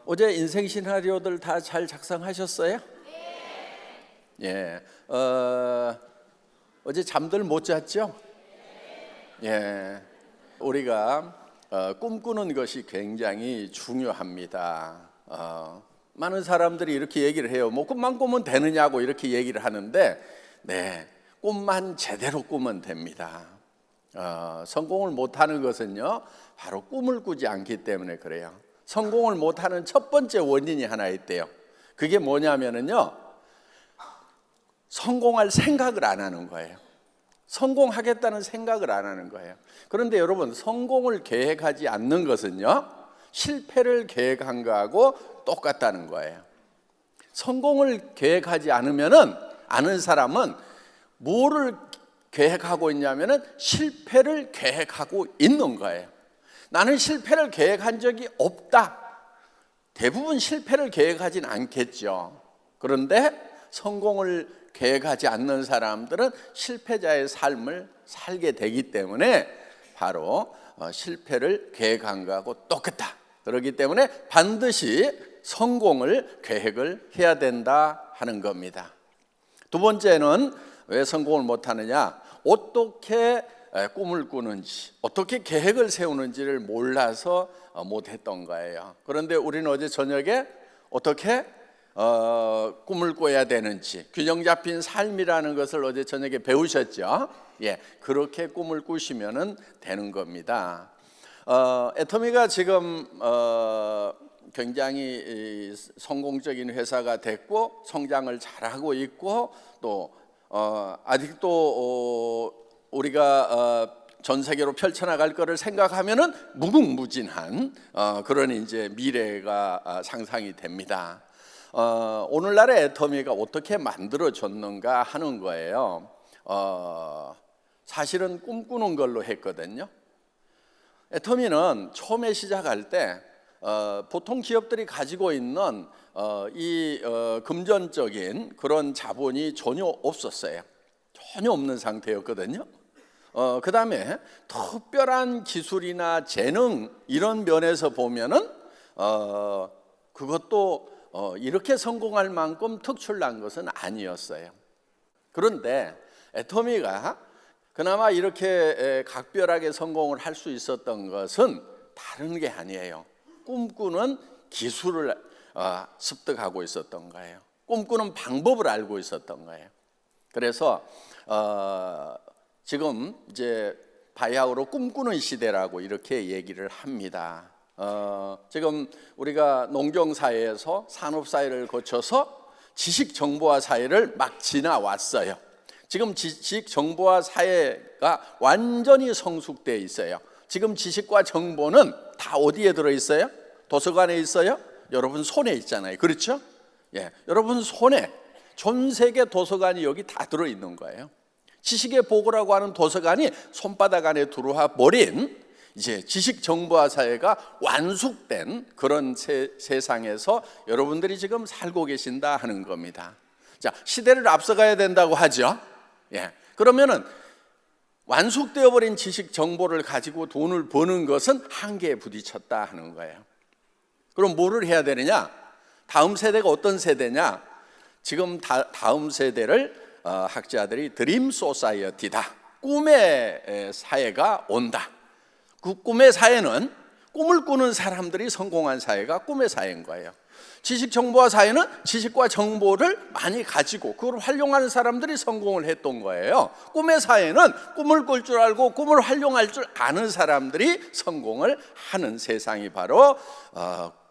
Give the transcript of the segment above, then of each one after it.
어제 인생 시나리오들 다 잘 작성하셨어요? 예. 어제 잠들 못 잤죠? 예. 우리가 꿈꾸는 것이 굉장히 중요합니다. 많은 사람들이 이렇게 얘기를 해요. 뭐 꿈만 꾸면 되느냐고 이렇게 얘기를 하는데, 네, 꿈만 제대로 꾸면 됩니다. 성공을 못하는 것은요, 바로 꿈을 꾸지 않기 때문에 그래요. 성공을 못하는 첫 번째 원인이 하나 있대요. 그게 뭐냐면은요, 성공할 생각을 안 하는 거예요. 성공하겠다는 생각을 안 하는 거예요. 그런데 여러분, 성공을 계획하지 않는 것은요, 실패를 계획한 거하고 똑같다는 거예요. 성공을 계획하지 않으면은, 아는 사람은 뭐를 계획하고 있냐면은 실패를 계획하고 있는 거예요. 나는 실패를 계획한 적이 없다. 대부분 실패를 계획하진 않겠죠. 그런데 성공을 계획하지 않는 사람들은 실패자의 삶을 살게 되기 때문에 바로 실패를 계획한 거하고 똑같다. 그렇기 때문에 반드시 성공을 계획을 해야 된다 하는 겁니다. 두 번째는 왜 성공을 못하느냐? 어떻게 꿈을 꾸는지, 어떻게 계획을 세우는지를 몰라서 못했던 거예요. 그런데 우리는 어제 저녁에 어떻게 꿈을 꿔야 되는지, 균형 잡힌 삶이라는 것을 어제 저녁에 배우셨죠? 예, 그렇게 꿈을 꾸시면 되는 겁니다. 애터미가 지금 굉장히 성공적인 회사가 됐고 성장을 잘하고 있고 또 아직도 우리가 전 세계로 펼쳐나갈 것을 생각하면은 무궁무진한 그런 이제 미래가 상상이 됩니다. 오늘날의 애터미가 어떻게 만들어졌는가 하는 거예요. 사실은 꿈꾸는 걸로 했거든요. 애터미는 처음에 시작할 때 보통 기업들이 가지고 있는 이 금전적인 그런 자본이 전혀 없었어요. 전혀 없는 상태였거든요. 그 다음에 특별한 기술이나 재능 이런 면에서 보면은 그것도 이렇게 성공할 만큼 특출난 것은 아니었어요. 그런데 애터미가 그나마 이렇게 각별하게 성공을 할 수 있었던 것은 다른 게 아니에요. 꿈꾸는 기술을 습득하고 있었던 거예요. 꿈꾸는 방법을 알고 있었던 거예요. 그래서 지금 이제 바야흐로 꿈꾸는 시대라고 이렇게 얘기를 합니다. 지금 우리가 농경사회에서 산업사회를 거쳐서 지식정보화 사회를 막 지나왔어요. 지금 지식정보화 사회가 완전히 성숙되어 있어요. 지금 지식과 정보는 다 어디에 들어있어요? 도서관에 있어요? 여러분 손에 있잖아요. 그렇죠? 예, 여러분 손에 전 세계 도서관이 여기 다 들어있는 거예요. 지식의 보고라고 하는 도서관이 손바닥 안에 들어와 버린 이제 지식정보화 사회가 완숙된 그런 세상에서 여러분들이 지금 살고 계신다 하는 겁니다. 자, 시대를 앞서가야 된다고 하죠. 예, 그러면은 완숙되어 버린 지식 정보를 가지고 돈을 버는 것은 한계에 부딪혔다 하는 거예요. 그럼 뭐를 해야 되느냐? 다음 세대가 어떤 세대냐? 지금 다음 세대를 학자들이 드림 소사이어티다. 꿈의 사회가 온다. 그 꿈의 사회는 꿈을 꾸는 사람들이 성공한 사회가 꿈의 사회인 거예요. 지식정보화 사회는 지식과 정보를 많이 가지고 그걸 활용하는 사람들이 성공을 했던 거예요. 꿈의 사회는 꿈을 꿀 줄 알고 꿈을 활용할 줄 아는 사람들이 성공을 하는 세상이 바로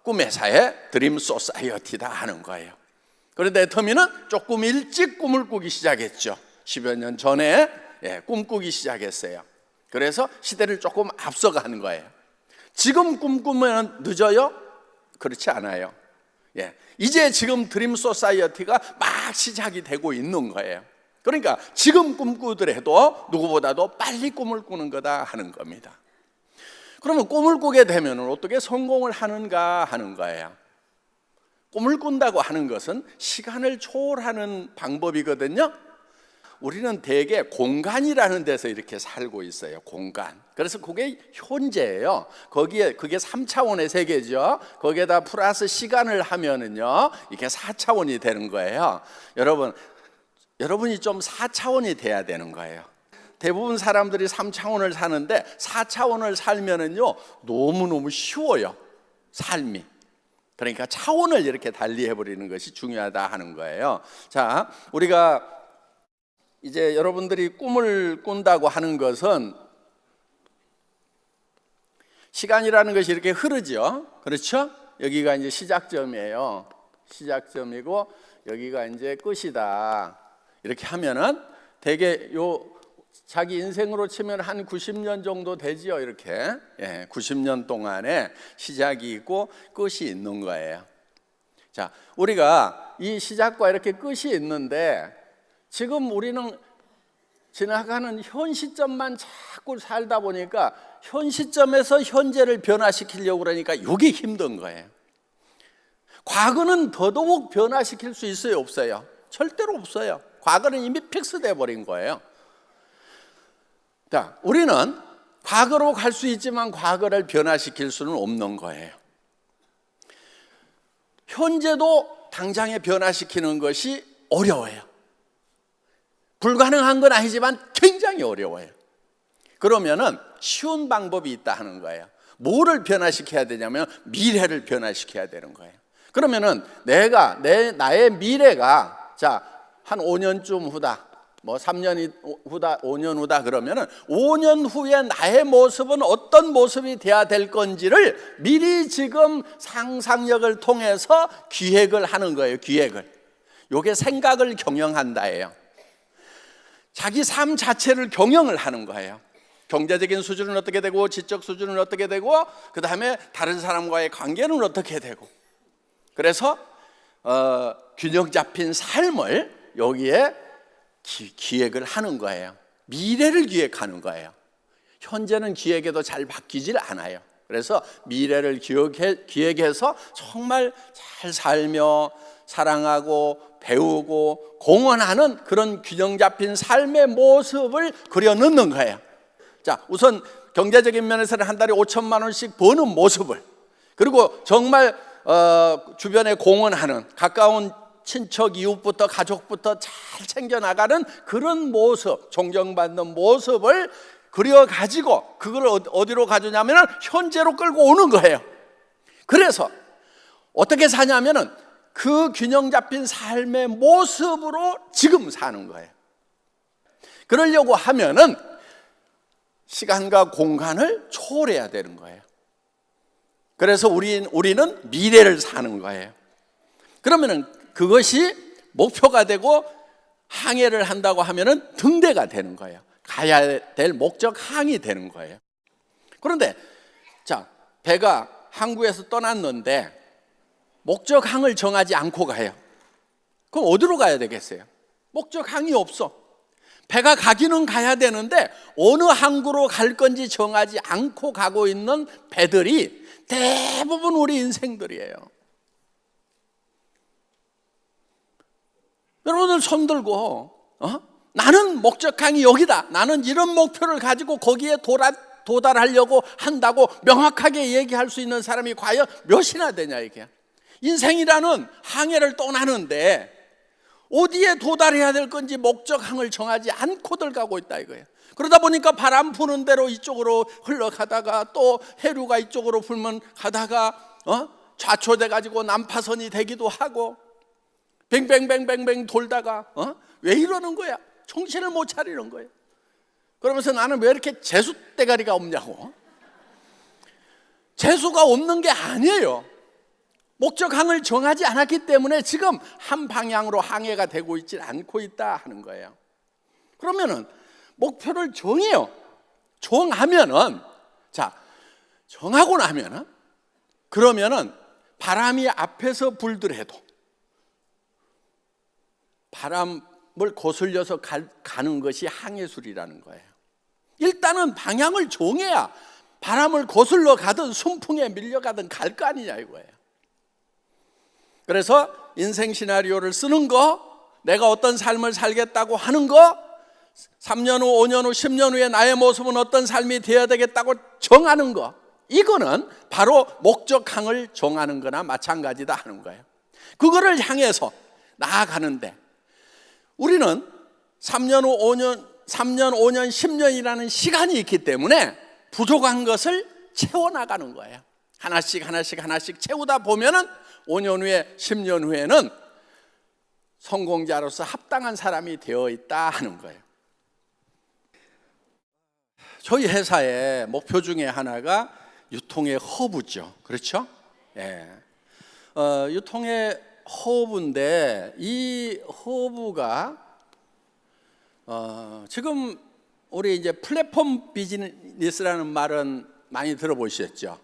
꿈의 사회, 드림 소사이어티다 하는 거예요. 그런데 애터미는 조금 일찍 꿈을 꾸기 시작했죠. 10여 년 전에 꿈꾸기 시작했어요. 그래서 시대를 조금 앞서가는 거예요. 지금 꿈꾸면 늦어요? 그렇지 않아요. 예, 이제 지금 드림 소사이어티가 막 시작이 되고 있는 거예요. 그러니까 지금 꿈꾸더라도 누구보다도 빨리 꿈을 꾸는 거다 하는 겁니다. 그러면 꿈을 꾸게 되면 어떻게 성공을 하는가 하는 거예요. 꿈을 꾼다고 하는 것은 시간을 초월하는 방법이거든요. 우리는 대개 공간이라는 데서 이렇게 살고 있어요. 공간. 그래서 그게 현재예요. 그게 3차원의 세계죠. 거기에다 플러스 시간을 하면은요, 이게 4차원이 되는 거예요. 여러분이 좀 4차원이 돼야 되는 거예요. 대부분 사람들이 3차원을 사는데 4차원을 살면은요, 너무너무 쉬워요. 삶이. 그러니까 차원을 이렇게 달리해 버리는 것이 중요하다 하는 거예요. 자, 우리가 이제 여러분들이 꿈을 꾼다고 하는 것은 시간이라는 것이 이렇게 흐르죠. 그렇죠? 여기가 이제 시작점이에요. 시작점이고 여기가 이제 끝이다. 이렇게 하면은 되게 자기 인생으로 치면 한 90년 정도 되지요. 이렇게 90년 동안에 시작이 있고 끝이 있는 거예요. 자, 우리가 이 시작과 이렇게 끝이 있는데 지금 우리는 지나가는 현 시점만 자꾸 살다 보니까 현 시점에서 현재를 변화시키려고 그러니까 이게 힘든 거예요. 과거는 더더욱 변화시킬 수 있어요, 없어요? 절대로 없어요. 과거는 이미 픽스돼 버린 거예요. 자, 우리는 과거로 갈 수 있지만 과거를 변화시킬 수는 없는 거예요. 현재도 당장에 변화시키는 것이 어려워요. 불가능한 건 아니지만 굉장히 어려워요. 그러면은 쉬운 방법이 있다 하는 거예요. 뭐를 변화시켜야 되냐면 미래를 변화시켜야 되는 거예요. 그러면은 나의 미래가 한 5년쯤 후다, 뭐 3년 후다, 5년 후다 그러면은 5년 후에 나의 모습은 어떤 모습이 돼야 될 건지를 미리 지금 상상력을 통해서 기획을 하는 거예요. 기획을. 요게 생각을 경영한다예요. 자기 삶 자체를 경영을 하는 거예요. 경제적인 수준은 어떻게 되고, 지적 수준은 어떻게 되고, 그 다음에 다른 사람과의 관계는 어떻게 되고. 그래서 균형 잡힌 삶을 여기에 기획을 하는 거예요. 미래를 기획하는 거예요. 현재는 기획해도 잘 바뀌질 않아요. 그래서 미래를 기획해서 정말 잘 살며 사랑하고 배우고 공헌하는 그런 균형 잡힌 삶의 모습을 그려 넣는 거예요. 자, 우선 경제적인 면에서는 한 달에 5천만 원씩 버는 모습을, 그리고 정말 주변에 공헌하는 가까운 친척, 이웃부터 가족부터 잘 챙겨나가는 그런 모습, 존경받는 모습을 그려가지고 그걸 어디로 가져냐면 현재로 끌고 오는 거예요. 그래서 어떻게 사냐면은 그 균형 잡힌 삶의 모습으로 지금 사는 거예요. 그러려고 하면은 시간과 공간을 초월해야 되는 거예요. 그래서 우리는 미래를 사는 거예요. 그러면은 그것이 목표가 되고 항해를 한다고 하면은 등대가 되는 거예요. 가야 될 목적 항이 되는 거예요. 그런데 배가 항구에서 떠났는데 목적 항을 정하지 않고 가요. 그럼 어디로 가야 되겠어요? 목적 항이 없어. 배가 가기는 가야 되는데 어느 항구로 갈 건지 정하지 않고 가고 있는 배들이 대부분 우리 인생들이에요. 여러분들 손 들고 나는 목적항이 여기다, 나는 이런 목표를 가지고 거기에 도달하려고 한다고 명확하게 얘기할 수 있는 사람이 과연 몇이나 되냐 이게. 인생이라는 항해를 떠나는데 어디에 도달해야 될 건지 목적항을 정하지 않고들 가고 있다 이거예요. 그러다 보니까 바람 부는 대로 이쪽으로 흘러가다가 또 해류가 이쪽으로 불면 가다가 좌초돼 가지고 난파선이 되기도 하고 뱅뱅뱅뱅뱅 돌다가 왜 이러는 거야? 정신을 못 차리는 거예요. 그러면서 나는 왜 이렇게 재수대가리가 없냐고. 재수가 없는 게 아니에요. 목적항을 정하지 않았기 때문에 지금 한 방향으로 항해가 되고 있지 않고 있다 하는 거예요. 그러면은 목표를 정해요. 정하면은 정하고 나면은 그러면은 바람이 앞에서 불더라도 바람을 거슬려서 가는 것이 항해술이라는 거예요. 일단은 방향을 정해야 바람을 거슬러 가든 순풍에 밀려가든 갈 거 아니냐 이거예요. 그래서 인생 시나리오를 쓰는 거, 내가 어떤 삶을 살겠다고 하는 거, 3년 후, 5년 후, 10년 후에 나의 모습은 어떤 삶이 되어야 되겠다고 정하는 거, 이거는 바로 목적항을 정하는 거나 마찬가지다 하는 거예요. 그거를 향해서 나아가는데 우리는 3년 후 5년, 3년, 5년, 10년이라는 시간이 있기 때문에 부족한 것을 채워나가는 거예요. 하나씩 채우다 보면은 5년 후에, 10년 후에는 성공자로서 합당한 사람이 되어 있다 하는 거예요. 저희 회사의 목표 중에 하나가 유통의 허브죠. 그렇죠? 예. 유통의 허브인데 이 허브가 지금 우리 이제 플랫폼 비즈니스라는 말은 많이 들어보셨죠?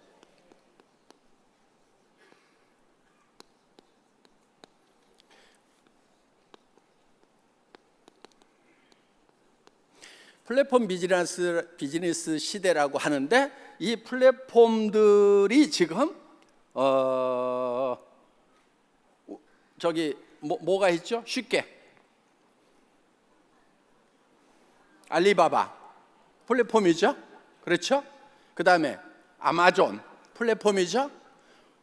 플랫폼 비즈니스 시대라고 하는데 이 플랫폼들이 지금 저기 뭐가 있죠? 쉽게 알리바바 플랫폼이죠. 그렇죠? 그 다음에 아마존 플랫폼이죠.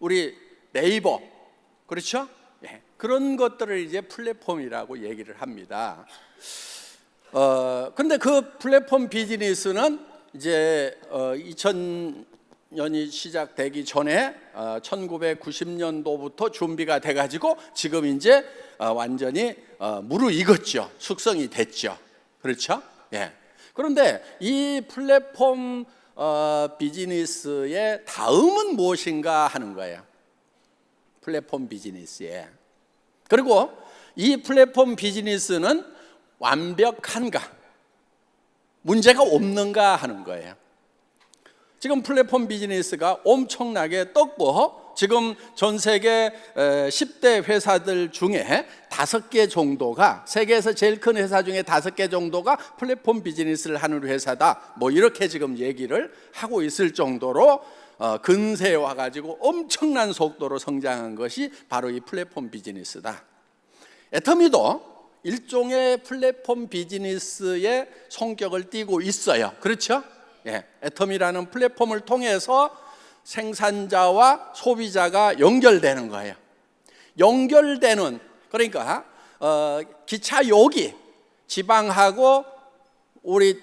우리 네이버, 그렇죠? 예, 그런 것들을 이제 플랫폼이라고 얘기를 합니다. 근데 그 플랫폼 비즈니스는 이제 2000년이 시작되기 전에 1990년도부터 준비가 돼가지고 지금 이제 완전히 무르익었죠. 숙성이 됐죠. 그렇죠? 예. 그런데 이 플랫폼 비즈니스의 다음은 무엇인가 하는 거예요. 플랫폼 비즈니스에. 그리고 이 플랫폼 비즈니스는 완벽한가? 문제가 없는가 하는 거예요. 지금 플랫폼 비즈니스가 엄청나게 떴고 지금 전 세계 10대 회사들 중에 5개 정도가, 세계에서 제일 큰 회사 중에 5개 정도가 플랫폼 비즈니스를 하는 회사다, 뭐 이렇게 지금 얘기를 하고 있을 정도로 근세에 와가지고 엄청난 속도로 성장한 것이 바로 이 플랫폼 비즈니스다. 애터미도 일종의 플랫폼 비즈니스의 성격을 띠고 있어요. 그렇죠? 예, 애터미라는 플랫폼을 통해서 생산자와 소비자가 연결되는 거예요. 연결되는, 그러니까 기차역이 지방하고 우리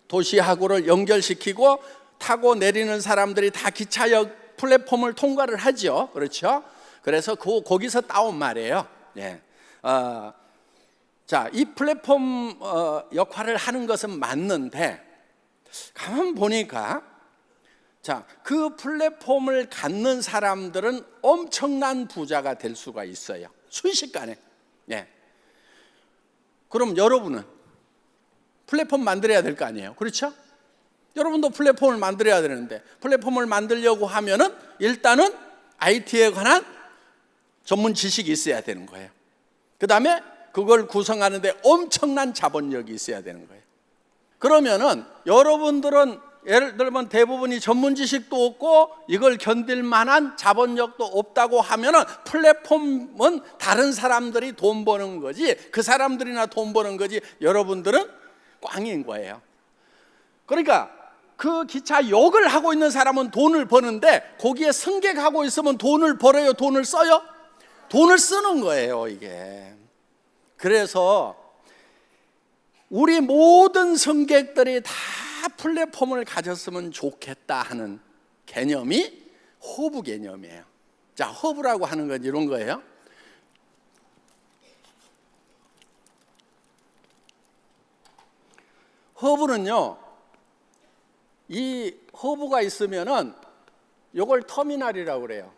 도시하고를 연결시키고 타고 내리는 사람들이 다 기차역 플랫폼을 통과를 하죠. 그렇죠? 그래서 거기서 따온 말이에요. 예. 자, 이 플랫폼 역할을 하는 것은 맞는데 가만 보니까 자, 그 플랫폼을 갖는 사람들은 엄청난 부자가 될 수가 있어요. 순식간에. 예. 그럼 여러분은 플랫폼 만들어야 될 거 아니에요. 그렇죠? 여러분도 플랫폼을 만들어야 되는데 플랫폼을 만들려고 하면은 일단은 IT에 관한 전문 지식이 있어야 되는 거예요. 그 다음에 그걸 구성하는데 엄청난 자본력이 있어야 되는 거예요. 그러면은 여러분들은 예를 들면 대부분이 전문 지식도 없고 이걸 견딜 만한 자본력도 없다고 하면은 플랫폼은 다른 사람들이 돈 버는 거지, 그 사람들이나 돈 버는 거지, 여러분들은 꽝인 거예요. 그러니까 그 기차역을 하고 있는 사람은 돈을 버는데 거기에 승객하고 있으면 돈을 벌어요, 돈을 써요? 돈을 쓰는 거예요, 이게. 그래서 우리 모든 승객들이 다 플랫폼을 가졌으면 좋겠다 하는 개념이 허브 개념이에요. 자, 허브라고 하는 건 이런 거예요. 허브는요, 이 허브가 있으면은 이걸 터미널이라고 그래요.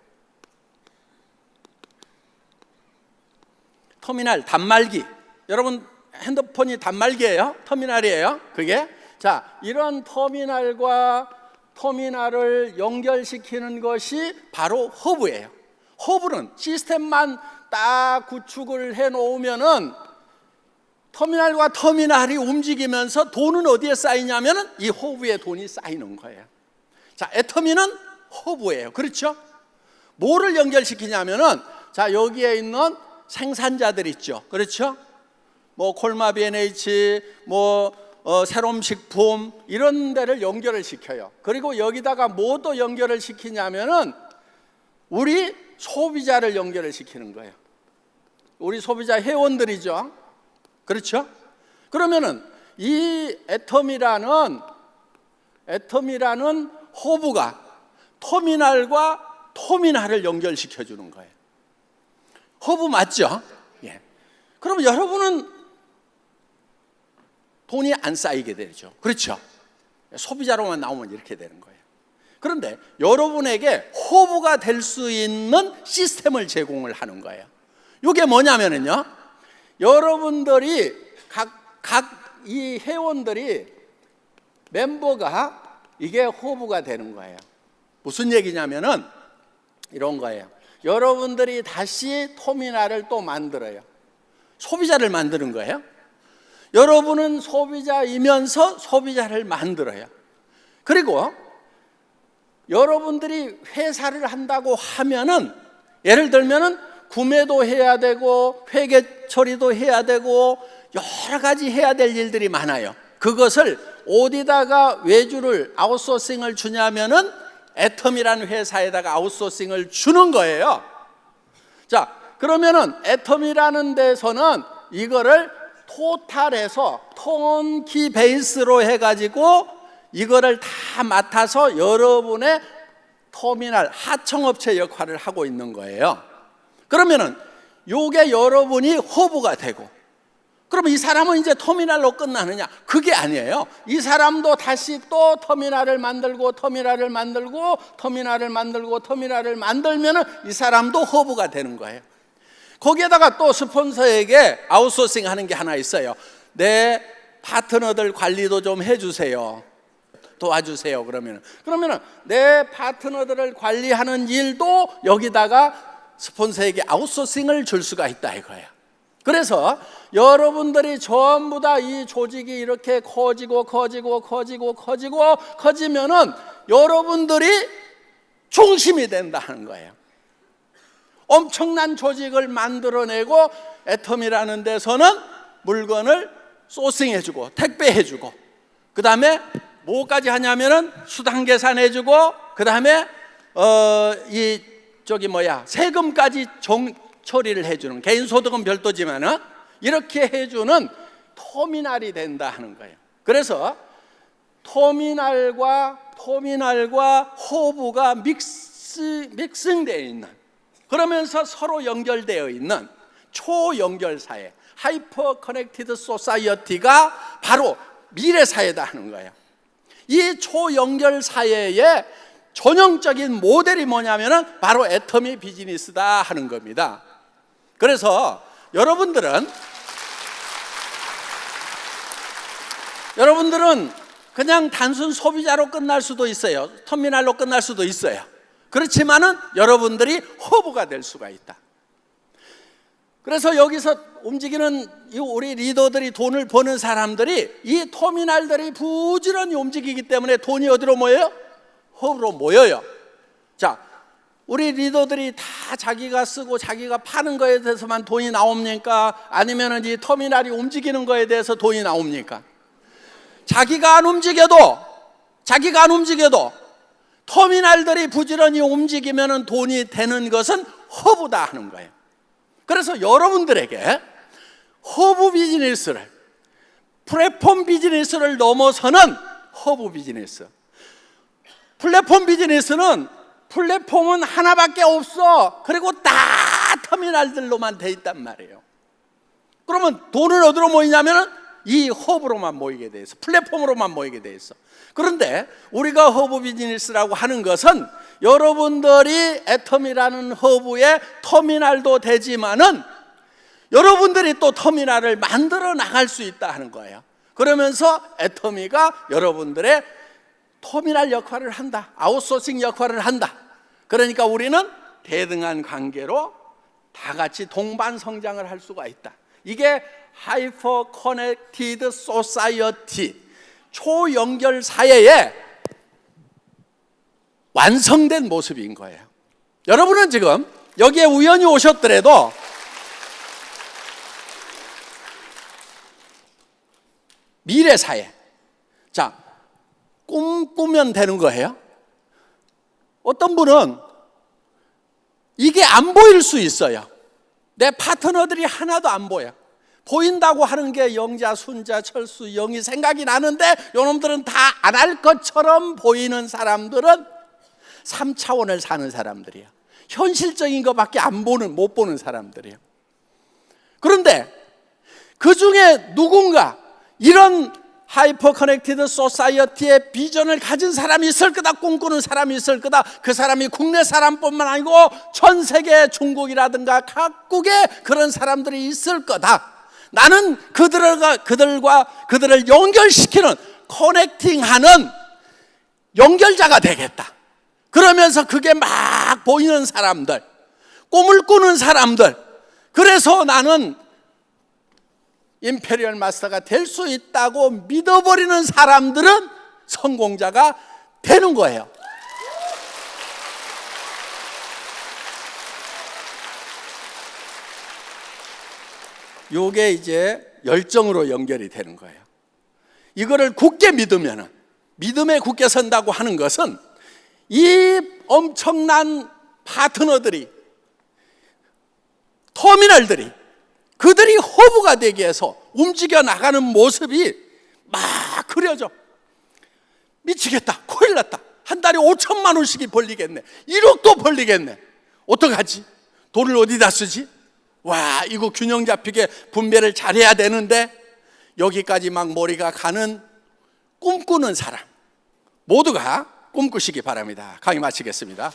터미널, 단말기. 여러분 핸드폰이 단말기예요? 터미널이에요? 그게? 자, 이런 터미널과 터미널을 연결시키는 것이 바로 허브예요. 허브는 시스템만 딱 구축을 해 놓으면은 터미널과 터미널이 움직이면서 돈은 어디에 쌓이냐면은 이 허브에 돈이 쌓이는 거예요. 자, 애터미는 허브예요. 그렇죠? 뭐를 연결시키냐면은 자, 여기에 있는 생산자들 있죠. 그렇죠? 뭐 콜마 B&H, 새로운 식품 이런 데를 연결을 시켜요. 그리고 여기다가 뭐 또 연결을 시키냐면은 우리 소비자를 연결을 시키는 거예요. 우리 소비자 회원들이죠. 그렇죠? 그러면은 이 애텀이라는 허브가 터미널과 터미널을 연결시켜 주는 거예요. 허브 맞죠? 예. 그럼 여러분은 돈이 안 쌓이게 되죠. 그렇죠? 소비자로만 나오면 이렇게 되는 거예요. 그런데 여러분에게 허브가 될 수 있는 시스템을 제공을 하는 거예요. 이게 뭐냐면요, 여러분들이 각 이 회원들이 멤버가 이게 허브가 되는 거예요. 무슨 얘기냐면은 이런 거예요. 여러분들이 다시 터미널을 또 만들어요. 소비자를 만드는 거예요. 여러분은 소비자이면서 소비자를 만들어요. 그리고 여러분들이 회사를 한다고 하면은, 예를 들면은 구매도 해야 되고 회계 처리도 해야 되고 여러 가지 해야 될 일들이 많아요. 그것을 어디다가 외주를 아웃소싱을 주냐면은 애텀이라는 회사에다가 아웃소싱을 주는 거예요. 자, 그러면은 애텀이라는 데서는 이거를 토탈해서 턴키 베이스로 해가지고 이거를 다 맡아서 여러분의 터미널 하청업체 역할을 하고 있는 거예요. 그러면은 요게 여러분이 허브가 되고, 그러면 이 사람은 이제 터미널로 끝나느냐? 그게 아니에요. 이 사람도 다시 또 터미널을 만들고 터미널을 만들고 터미널을 만들고 터미널을 만들면은 이 사람도 허브가 되는 거예요. 거기에다가 또 스폰서에게 아웃소싱 하는 게 하나 있어요. 내 파트너들 관리도 좀 해주세요. 도와주세요. 그러면은 내 파트너들을 관리하는 일도 여기다가 스폰서에게 아웃소싱을 줄 수가 있다 이거예요. 그래서 여러분들이 전부 다 이 조직이 이렇게 커지면은 여러분들이 중심이 된다 하는 거예요. 엄청난 조직을 만들어내고 애텀이라는 데서는 물건을 소싱해주고 택배해주고, 그 다음에 뭐까지 하냐면은 수당 계산해주고, 그 다음에 세금까지 처리를 해주는, 개인소득은 별도지만은 이렇게 해주는 터미널이 된다 하는 거예요. 그래서 터미널과 허브가 믹싱되어 있는, 그러면서 서로 연결되어 있는 초연결사회, 하이퍼 커넥티드 소사이어티가 바로 미래사회다 하는 거예요. 이 초연결사회의 전형적인 모델이 뭐냐면은 바로 애터미 비즈니스다 하는 겁니다. 그래서 여러분들은 그냥 단순 소비자로 끝날 수도 있어요. 터미널로 끝날 수도 있어요. 그렇지만은 여러분들이 허브가 될 수가 있다. 그래서 여기서 움직이는 우리 리더들이, 돈을 버는 사람들이 이 터미널들이 부지런히 움직이기 때문에 돈이 어디로 모여요? 허브로 모여요. 자, 우리 리더들이 다 자기가 쓰고 자기가 파는 거에 대해서만 돈이 나옵니까? 아니면은 이 터미널이 움직이는 거에 대해서 돈이 나옵니까? 자기가 안 움직여도 터미널들이 부지런히 움직이면은 돈이 되는 것은 허브다 하는 거예요. 그래서 여러분들에게 허브 비즈니스를, 플랫폼 비즈니스를 넘어서는 허브 비즈니스. 플랫폼은 하나밖에 없어. 그리고 다 터미널들로만 돼 있단 말이에요. 그러면 돈은 어디로 모이냐면은 이 허브로만 모이게 돼 있어. 플랫폼으로만 모이게 돼 있어. 그런데 우리가 허브 비즈니스라고 하는 것은 여러분들이 애텀이라는 허브의 터미널도 되지만은 여러분들이 또 터미널을 만들어 나갈 수 있다 하는 거예요. 그러면서 애터미가 여러분들의 터미널 역할을 한다, 아웃소싱 역할을 한다. 그러니까 우리는 대등한 관계로 다 같이 동반 성장을 할 수가 있다. 이게 하이퍼 커넥티드 소사이어티, 초연결 사회의 완성된 모습인 거예요. 여러분은 지금 여기에 우연히 오셨더라도 미래 사회. 자, 꿈꾸면 되는 거예요. 어떤 분은 이게 안 보일 수 있어요. 내 파트너들이 하나도 안 보여. 보인다고 하는 게 영자, 순자, 철수, 영이 생각이 나는데 요놈들은 다 안 할 것처럼 보이는 사람들은 3차원을 사는 사람들이야. 현실적인 것밖에 못 보는 사람들이에요. 그런데 그 중에 누군가 이런 하이퍼 커넥티드 소사이어티의 비전을 가진 사람이 있을 거다, 꿈꾸는 사람이 있을 거다. 그 사람이 국내 사람뿐만 아니고 전 세계, 중국이라든가 각국에 그런 사람들이 있을 거다. 나는 그들을 연결시키는, 커넥팅하는 연결자가 되겠다. 그러면서 그게 막 보이는 사람들, 꿈을 꾸는 사람들, 그래서 나는 임페리얼 마스터가 될 수 있다고 믿어버리는 사람들은 성공자가 되는 거예요. 요게 이제 열정으로 연결이 되는 거예요. 이거를 굳게 믿으면, 믿음에 굳게 선다고 하는 것은 이 엄청난 파트너들이, 터미널들이, 그들이 허브가 되기 위해서 움직여 나가는 모습이 막 그려져. 미치겠다, 큰일 났다, 한 달에 5천만 원씩이 벌리겠네, 1억도 벌리겠네, 어떡하지? 돈을 어디다 쓰지? 와, 이거 균형 잡히게 분배를 잘해야 되는데, 여기까지 막 머리가 가는 꿈꾸는 사람 모두가 꿈꾸시기 바랍니다. 강의 마치겠습니다.